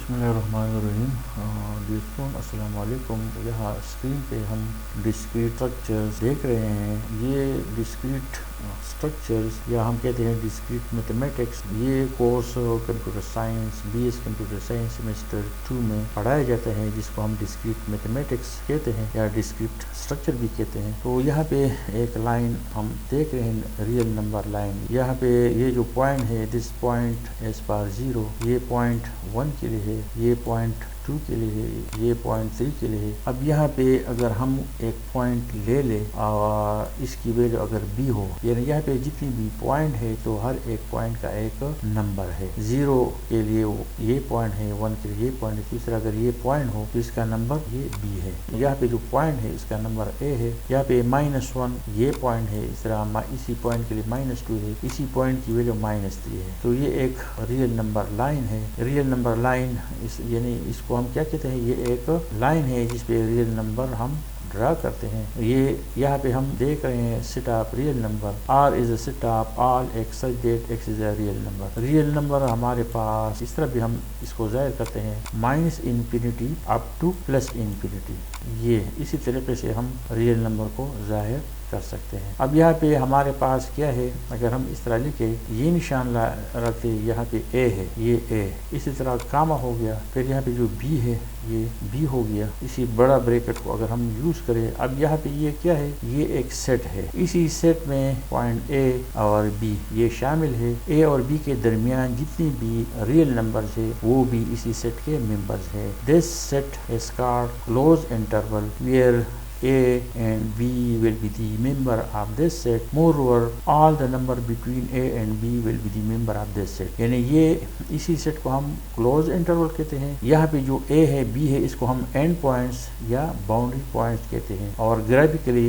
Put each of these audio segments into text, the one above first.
बिस्मिल्लाहिर्रहमानिर्रहीम। दोस्तों अस्सलाम वालेकुम। यहाँ स्क्रीन पे हम डिस्क्रीट स्ट्रक्चर्स देख रहे हैं। ये डिस्क्रीट स्ट्रक्चर्स या हम कहते हैं डिस्क्रीट मैथमेटिक्स, ये course computer science BS computer science semester 2 में पढ़ाया जाता है, जिसको हम डिस्क्रीट मैथमेटिक्स कहते हैं या डिस्क्रीट स्ट्रक्चर भी कहते हैं। तो यहाँ पे एक लाइन हम देख रहे हैं, रियल नंबर लाइन। यहाँ पे ये जो पॉइंट है, दिस पॉइंट एज पार 0, ये पॉइंट 1 के लिए है, ये पॉइंट 2 के लिए है, ये पॉइंट 3 के लिए है। अब यहाँ पे अगर हम एक पॉइंट ले ले और इसकी वैल्यू अगर b हो, यानी यहाँ पे जितनी भी पॉइंट है तो हर एक पॉइंट का एक नंबर है। 0 के लिए ये पॉइंट है, 1 के लिए ये पॉइंट है, तीसरा अगर ये पॉइंट हो तो इसका नंबर ये b है। यहाँ पे जो पॉइंट है इसका नंबर a है। यहाँ पे -1 ये पॉइंट है, इस तरह इसी पॉइंट के लिए -2 है, इसी पॉइंट की वैल्यू -3 है। तो ये एक रियल नंबर लाइन है। रियल नंबर लाइन यानी इसको हम क्या कहते हैं, ये एक लाइन है जिसपे रियल नंबर हम ड्रा करते हैं। ये यहाँ पे हम देख रहे हैं set of real number. R is a set of all x such that x is a real number. Real number हमारे पास इस तरह भी हम इसको जाहिर करते हैं, -∞ अप टू +∞। ये इसी तरीके से हम रियल नंबर को जाहिर कर सकते हैं। अब यहाँ पे हमारे पास क्या है, अगर हम इस तरह लिखे, ये निशान रखते, यहाँ पे a है, ये a, इसी तरह कामा हो गया, फिर यहाँ पे जो b है ये b हो गया, इसी बड़ा ब्रैकेट को अगर हम यूज करें। अब यहाँ पे ये क्या है, ये एक सेट है। इसी सेट में पॉइंट a और b ये शामिल है। a और b के दरमियान जितनी भी रियल नंबर्स है वो भी इसी सेट के मेंबर्स है। This set is called close interval where A and B will be the member of this set. Moreover, all the number between A and B will be the member of this set. यानी ये इसी set को हम close interval कहते हैं। यहाँ पे जो A है B है, इसको हम एंड पॉइंट्स या बाउंड्री पॉइंट्स कहते हैं। और ग्राफिकली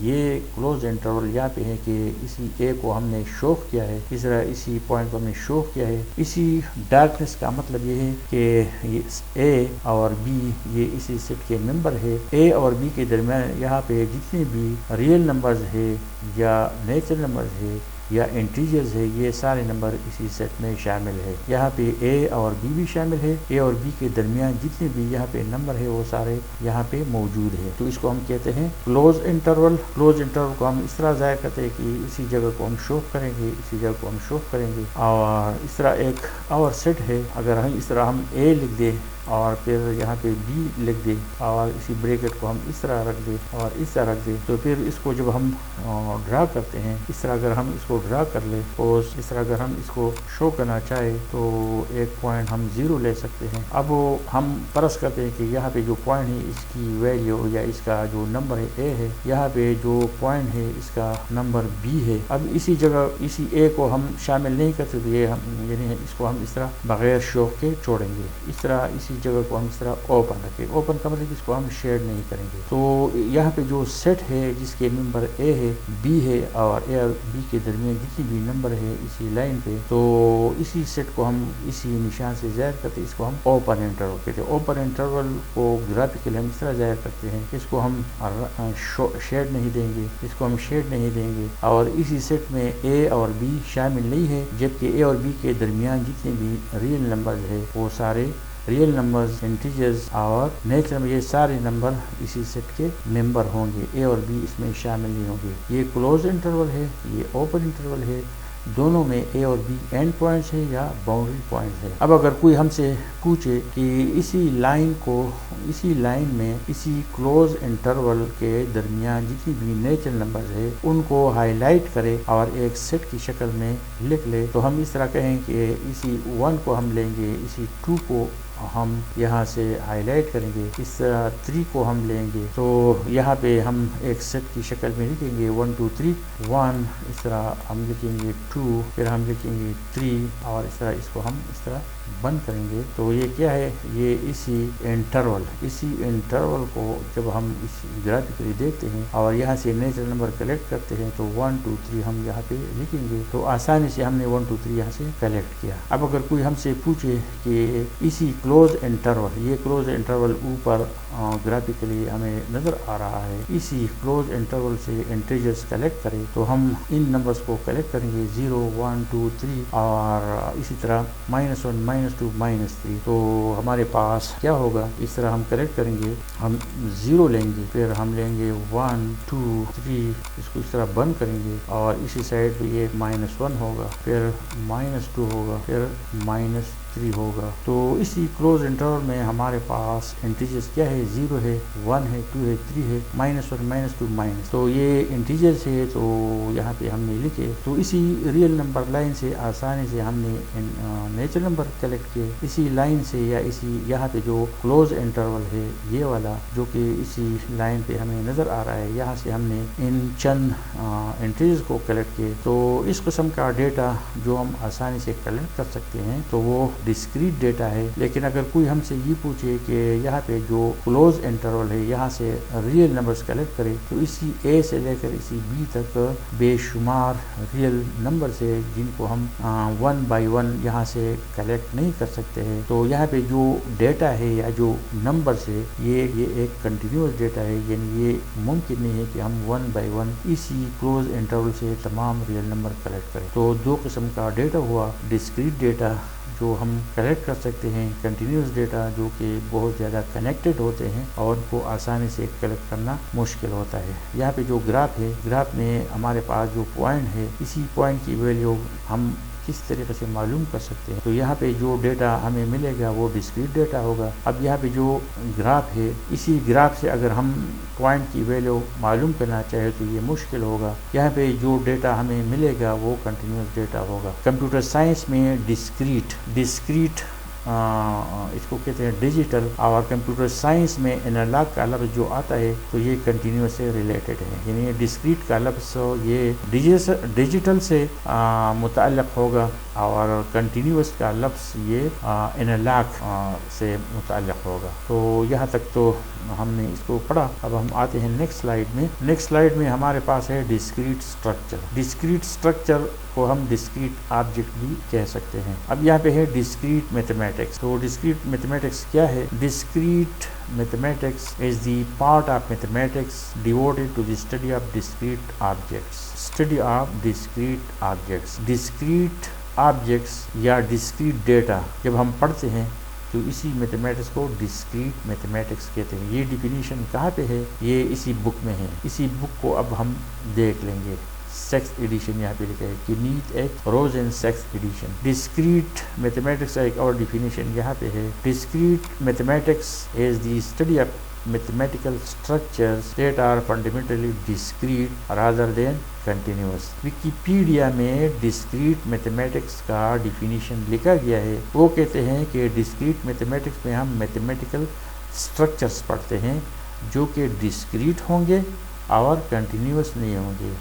ये क्लोज इंटरवल यहाँ पे है कि इसी A को हमने शो किया है, इस तरह इसी पॉइंट को हमने शो किया है। इसी डार्कनेस का मतलब ये है कि ये A और B ये इसी सेट के मेंबर है। A और B के दरमियान यहाँ पे जितने भी रियल नंबर्स है या नेचुरल नंबर्स है या इंटीजर्स है, ये सारे नंबर इसी सेट में शामिल है। यहाँ पे A और B भी शामिल है। A और B के दरमियान जितने भी यहाँ पे नंबर है वो सारे यहाँ पे मौजूद है। तो इसको हम कहते हैं क्लोज इंटरवल। क्लोज इंटरवल को हम इस तरह जाहिर करते हैं कि इसी जगह को हम शो करेंगे, इसी जगह को हम शो करेंगे। और इस तरह एक और सेट है, अगर हम इस तरह हम A लिख दें और फिर यहाँ पे B लिख दें और इसी ब्रैकेट को हम इस तरह रख दें और इस तरह रख दें, तो फिर इसको जब हम ड्रा करते हैं, इस तरह अगर हम इसको ड्रा कर ले और इस तरह अगर हम इसको शो करना चाहे तो एक पॉइंट हम 0 ले सकते हैं। अब हम फर्ज करते हैं कि यहाँ पे जो पॉइंट है इसकी वैल्यू या इसका जो नंबर है A है, यहाँ पे जो पॉइंट है इसका नंबर B है। अब इसी जगह इसी A को हम शामिल नहीं करते, तो ये हम यानी इसको हम इस तरह बगैर शो के छोड़ेंगे। इस तरह इसी जगह को हम इस तरह ओपन रखें। ओपन का मतलब इसको हम शेड नहीं करेंगे। तो यहाँ पे जो सेट है जिसके मेंबर A है, B है और A और B के दरमियान जितनी भी नंबर है इसी लाइन पे, तो इसी सेट को हम इसी निशान से जाहिर करते हैं, इसको हम ओपन इंटरवल कहते हैं। ओपन इंटरवल को ग्राफिकली हम इस तरह जाहिर करते हैं, इसको हम शेड नहीं देंगे, इसको हम शेड नहीं देंगे। और इसी सेट में A और B शामिल नहीं है, जबकि A और B के दरमियान जितने भी रियल नंबर है वो सारे रियल नंबर्स, इंटीजर्स और नेचुरल, ये सारे नंबर इसी सेट के मेंबर होंगे। A और B इसमें शामिल नहीं होंगे। ये क्लोज इंटरवल है, ये ओपन इंटरवल है। दोनों में A और B एंड पॉइंट्स है या बाउंड्री पॉइंट्स है। अब अगर कोई हमसे पूछे कि इसी लाइन में इसी क्लोज इंटरवल के दरमियान जितनी भी नेचुरल नंबर्स है उनको हाईलाइट करे और एक सेट की शक्ल में लिख ले, तो हम इस तरह कहें कि इसी 1 को हम लेंगे, इसी 2 को हम यहाँ से हाईलाइट करेंगे, इस तरह 3 को हम लेंगे, तो यहाँ पे हम एक सेट की शक्ल में लिखेंगे 1 2 3 1, इस तरह हम लिखेंगे 2, फिर हम लिखेंगे 3 और इस तरह इसको हम इस तरह बंद करेंगे। तो ये क्या है, ये इसी इंटरवल को जब हम इस ग्राफिकली देखते हैं और यहाँ से नेचुरल नंबर कलेक्ट करते हैं तो 1 2 3 हम यहाँ पे लिखेंगे, तो आसानी से हमने 1 2 3 यहाँ से कलेक्ट किया। अब अगर कोई हमसे पूछे कि इसी क्लोज इंटरवल, ये क्लोज इंटरवल ऊपर ग्राफिकली हमें नज़र आ रहा है। इसी क्लोज इंटरवल से इंटीजर्स कलेक्ट करें तो हम इन नंबर्स को कलेक्ट करेंगे 0, 1, 2, 3 और इसी तरह -1, -2, -3। तो हमारे पास क्या होगा, इस तरह हम कलेक्ट करेंगे, हम 0 लेंगे, फिर हम लेंगे 1, 2, 3, इसको इस तरह बंद करेंगे और इसी साइड पे ये -1 होगा, फिर -2 होगा, फिर -3 होगा। तो इसी क्लोज इंटरवल में हमारे पास इंटीजर्स क्या है, 0 है, 1 है, 2 है, 3 है, -1, -2, तो ये इंटीजर्स है। तो यहाँ पे हमने लिखे, तो इसी रियल नंबर लाइन से आसानी से हमने नेचुरल नंबर कलेक्ट किए। इसी लाइन से या इसी यहाँ पे जो क्लोज इंटरवल है ये वाला, जो कि इसी लाइन पे हमें नज़र आ रहा है, यहाँ से हमने इन चंद इंटीजर्स को कलेक्ट किए। तो इस किस्म का डेटा जो हम आसानी से कलेक्ट कर सकते हैं तो वो डिस्क्रीट डेटा है। लेकिन अगर कोई हमसे ये पूछे कि यहाँ पे जो क्लोज इंटरवल है यहाँ से रियल नंबर्स कलेक्ट करें, तो इसी ए से लेकर इसी बी तक बेशुमार रियल नंबर्स है जिनको हम 1 बाय 1 यहाँ से कलेक्ट नहीं कर सकते हैं। तो यहाँ पे जो डेटा है या जो नंबर्स है ये एक कंटिन्यूस डेटा है, यानी ये मुमकिन नहीं है कि हम 1 बाय 1 इसी क्लोज इंटरवल से तमाम रियल नंबर कलेक्ट करें। तो दो किस्म का डेटा हुआ, डिस्क्रीट डेटा जो हम कलेक्ट कर सकते हैं, कंटिन्यूस डेटा जो कि बहुत ज़्यादा कनेक्टेड होते हैं और उनको आसानी से कलेक्ट करना मुश्किल होता है। यहाँ पे जो ग्राफ है, ग्राफ में हमारे पास जो पॉइंट है, इसी पॉइंट की वैल्यू हम किस तरीके से मालूम कर सकते हैं। तो यहाँ पे जो डेटा हमें मिलेगा वो डिस्क्रीट डेटा होगा। अब यहाँ पे जो ग्राफ है, इसी ग्राफ से अगर हम पॉइंट की वैल्यू मालूम करना चाहे तो ये मुश्किल होगा। यहाँ पे जो डेटा हमें मिलेगा वो कंटिन्यूस डेटा होगा। कंप्यूटर साइंस में डिस्क्रीट इसको कहते हैं डिजिटल, और कंप्यूटर साइंस में एनालॉग का लफ्ज़ जो आता है तो ये कंटिन्यूस से रिलेटेड है। यानी डिस्क्रीट का लफ्ज़ ये डिजिटल से मुताल्लिक़ होगा और कंटिन्यूस का लफ्ज़ ये एनालॉग से मुताल्लिक़ होगा। तो यहाँ तक तो हमने इसको पढ़ा। अब हम आते हैं नेक्स्ट स्लाइड में। नेक्स्ट स्लाइड में हमारे पास है डिस्क्रीट स्ट्रक्चर। डिस्क्रीट स्ट्रक्चर को हम डिस्क्रीट ऑब्जेक्ट भी कह सकते हैं। अब यहाँ पे है डिस्क्रीट मैथमेटिक्स। तो डिस्क्रीट मैथमेटिक्स क्या है? Discrete mathematics is the part of mathematics devoted to the study of discrete objects. Study of discrete objects. Discrete objects या discrete data जब हम पढ़ते हैं तो इसी मैथमेटिक्स को डिस्क्रीट मैथमेटिक्स कहते हैं। ये डिफिनीशन कहाँ पे है? ये इसी बुक में है। इसी बुक को अब हम देख लेंगे। सेक्स एडिशन यहाँ पे लिखा है कि नीट एक Rosen and sixth edition. Discrete mathematics का एक और डिफिनीशन यहाँ पे है। Discrete mathematics is the study of mathematical structures that are fundamentally discrete rather than continuous. Wikipedia में डिस्क्रीट मैथमेटिक्स का डिफिनीशन लिखा गया है। वो कहते हैं कि डिस्क्रीट मैथमेटिक्स में हम मैथमेटिकल स्ट्रक्चर्स पढ़ते हैं जो कि डिस्क्रीट होंगे और कंटिन्यूस नहीं होंगे।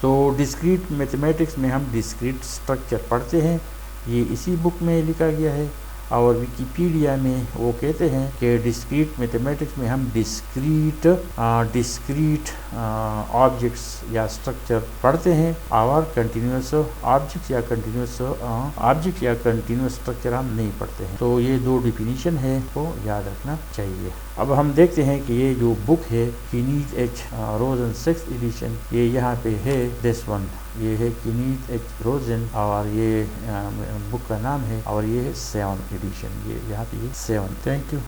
तो डिस्क्रीट मैथमेटिक्स में हम डिस्क्रीट स्ट्रक्चर पढ़ते हैं, ये इसी बुक में लिखा गया है। और विकीपीडिया में वो कहते हैं कि डिस्क्रीट मैथमेटिक्स में हम डिस्क्रीट ऑब्जेक्ट्स या स्ट्रक्चर पढ़ते हैं और कंटिन्यूस ऑब्जेक्ट या कंटिन्यूस स्ट्रक्चर हम नहीं पढ़ते हैं। तो ये दो डिफिनीशन है, वो याद रखना चाहिए। अब हम देखते हैं कि ये जो बुक है कीनीथ एच रोजन 6th एडिशन, ये यहाँ पे है दिस वन, ये है कीनीथ एच रोजन और ये बुक का नाम है और ये है 7th एडिशन, ये यहाँ पे 7। Thank you.